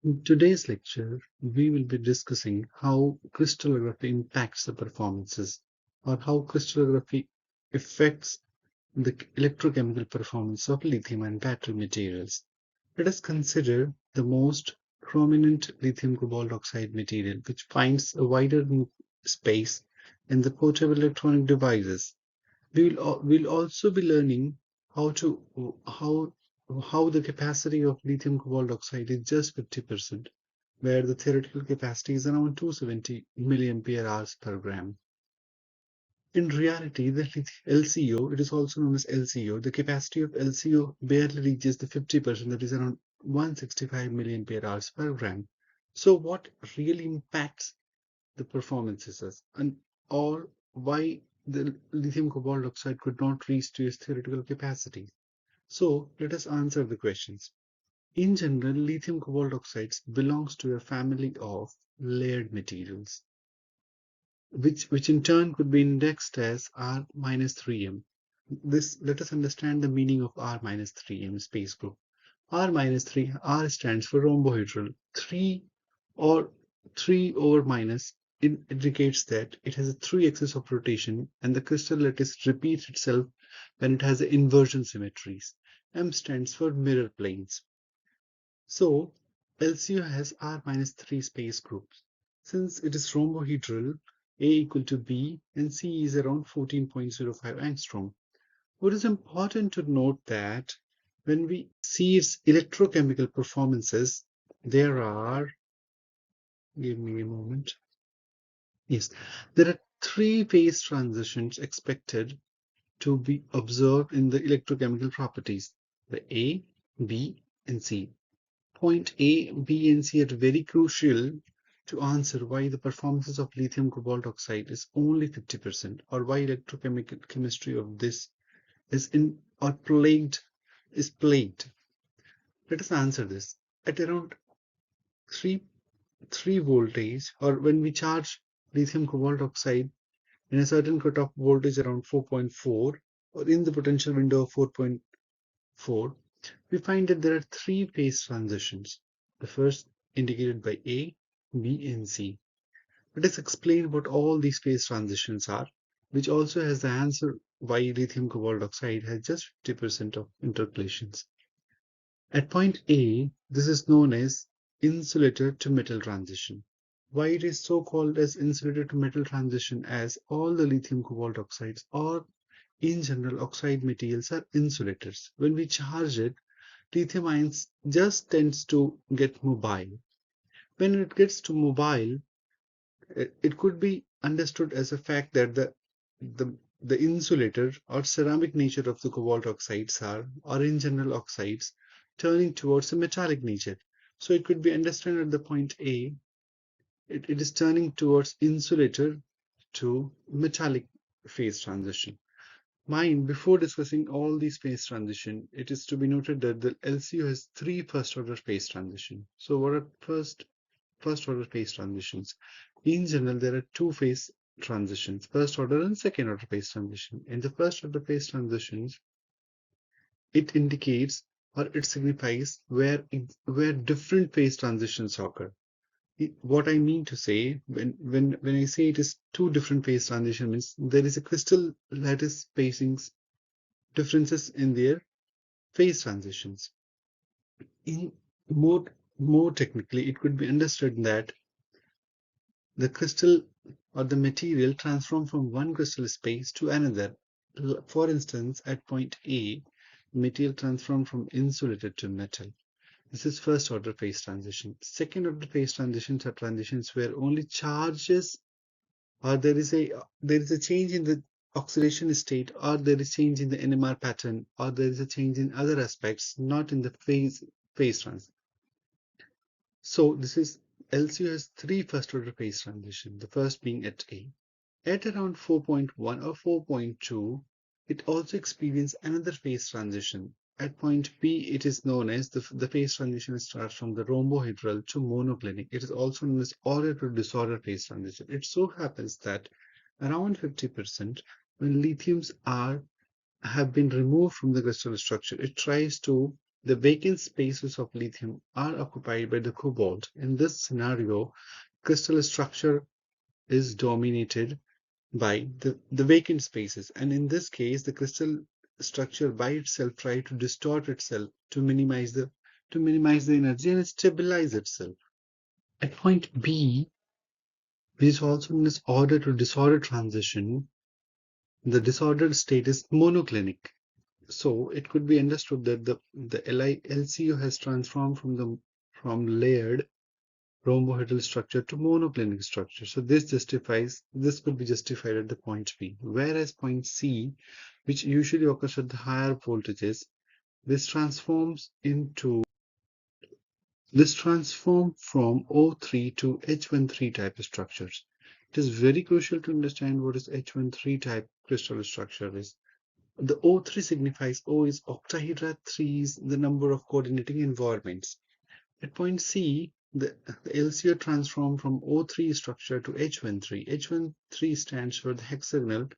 In today's lecture, we will be discussing how crystallography impacts the performances or how crystallography affects the electrochemical performance of lithium and battery materials. Let us consider the most prominent lithium cobalt oxide material, which finds a wider space in the portable electronic devices. We'll also be learning how to how the capacity of lithium cobalt oxide is just 50%, where the theoretical capacity is around 270 milliampere hours per gram. In reality, the LCO, it is also known as LCO, the capacity of LCO barely reaches the 50%, that is around 165 milliampere hours per gram. So what really impacts the performances and or why the lithium cobalt oxide could not reach to its theoretical capacity. So let us answer the questions. In general, lithium cobalt oxides belongs to a family of layered materials, which in turn could be indexed as R-3m. This let us understand the meaning of R-3m space group. R-3, R stands for rhombohedral. 3 or 3 over minus indicates that it has a 3 axis of rotation and the crystal lattice repeats itself when it has inversion symmetries. M stands for mirror planes. So LCO has R-3 space groups. Since it is rhombohedral, A equal to B and C is around 14.05 angstrom. What is important to note that when we see its electrochemical performances, there are, give me a moment. Yes, there are three phase transitions expected to be observed in the electrochemical properties, the A, B, and C. Point A, B, and C are very crucial to answer why the performances of lithium cobalt oxide is only 50% or why electrochemical chemistry of this is in or plagued. Let us answer this. At around 3 3 voltage, or when we charge lithium cobalt oxide in a certain cutoff voltage around 4.4 or in the potential window of 4.4, we find that there are three phase transitions. The first indicated by A, B, and C. Let us explain what all these phase transitions are, which also has the answer why lithium cobalt oxide has just 50% of intercalations. At point A, this is known as insulator to metal transition. Why it is so called as insulator to metal transition, as all the lithium cobalt oxides or in general oxide materials are insulators. When we charge it, lithium ions just tends to get mobile. When it gets to mobile, it could be understood as a fact that the the insulator or ceramic nature of the cobalt oxides are, or in general oxides, turning towards a metallic nature. So it could be understood at the point A, it is turning towards insulator to metallic phase transition. Mind, before discussing all these phase transition, it is to be noted that the LCO has three first order phase transition. So what are first order phase transitions? In general, there are two phase transitions, first order and second order phase transition. In the first order phase transitions, it indicates or it signifies where different phase transitions occur. What I mean to say when I say it is two different phase transition means there is a crystal lattice spacings differences in their phase transitions. In more more technically, it could be understood that the crystal or the material transform from one crystal space to another. For instance, at point A, material transform from insulated to metal. This is first order phase transition. Second order phase transitions are transitions where only charges or there is a change in the oxidation state, or there is change in the NMR pattern, or there is a change in other aspects, not in the phase transition. So this is LCO has three first order phase transition, the first being at A. At around 4.1 or 4.2, it also experiences another phase transition. At point B, it is known as the phase transition starts from the rhombohedral to monoclinic. It is also known as order to disorder phase transition. It so happens that around 50%, when lithiums have been removed from the crystal structure, it tries to The vacant spaces of lithium are occupied by the cobalt. In this scenario, crystal structure is dominated by the vacant spaces. And in this case, the crystal structure by itself tries to distort itself to minimize the energy and stabilize itself. At point B, which is also known as order to disorder transition, the disordered state is monoclinic. So it could be understood that the LiCO has transformed from layered rhombohedral structure to monoclinic structure. So this could be justified at the point B. Whereas point C, which usually occurs at the higher voltages, this transforms from O3 to H13 type structures. It is very crucial to understand what is H13 type crystal structure is. The O3 signifies O is octahedra, 3 is the number of coordinating environments. At point C, the LCO transformed from O3 structure to H13. H13 stands for the hexagonal,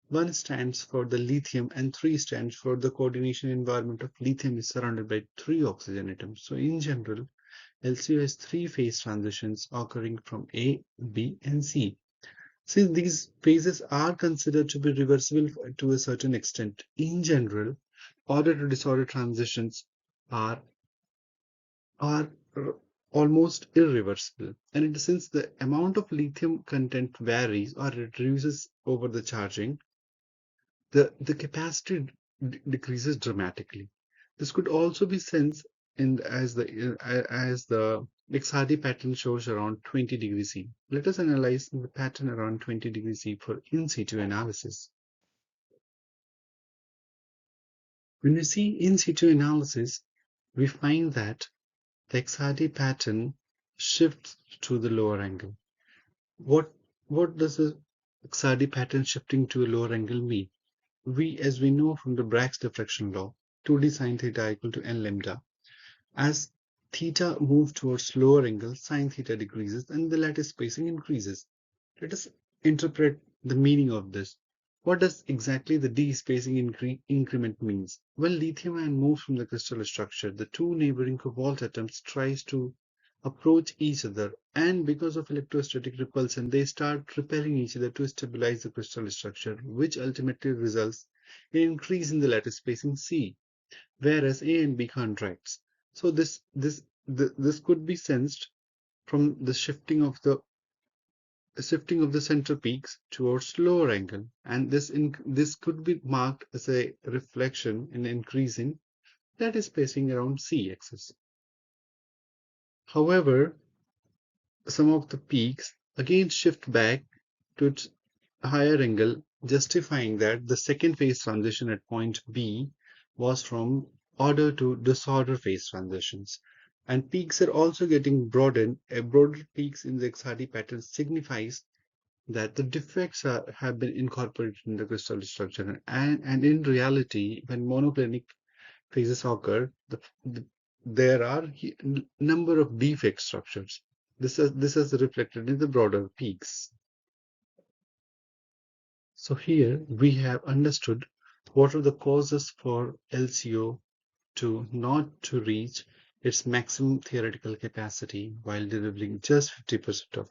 1 stands for the lithium, and 3 stands for the coordination environment of lithium is surrounded by 3 oxygen atoms. So in general, LCO has 3 phase transitions occurring from A, B, and C. Since these phases are considered to be reversible to a certain extent, in general, order to disorder transitions are are almost irreversible. And since the amount of lithium content varies or reduces over the charging, the capacity decreases dramatically. This could also be sensed as the XRD pattern shows around 20 degrees C. Let us analyze the pattern around 20 degrees C for in situ analysis. When we see in situ analysis, we find that the XRD pattern shifts to the lower angle. What does the XRD pattern shifting to a lower angle mean? As we know from the Bragg's diffraction law, 2d sine theta equal to n lambda. As theta moves towards lower angle, sine theta decreases and the lattice spacing increases. Let us interpret the meaning of this. What does exactly the d spacing increment means? When lithium ion moves from the crystal structure, the two neighboring cobalt atoms tries to approach each other, and because of electrostatic repulsion, they start repelling each other to stabilize the crystal structure, which ultimately results in increase in the lattice spacing C, whereas A and B contracts. So this could be sensed from the shifting of the center peaks towards lower angle, and this could be marked as a reflection in increasing lattice spacing around C axis. However, some of the peaks again shift back to its higher angle, justifying that the second phase transition at point B was from order to disorder phase transitions. And peaks are also getting broadened. A broader peaks in the XRD pattern signifies that the defects have been incorporated in the crystal structure. And in reality, when monoclinic phases occur, there are a number of defect structures. This is reflected in the broader peaks. So here we have understood what are the causes for LCO to not to reach its maximum theoretical capacity while delivering just 50% of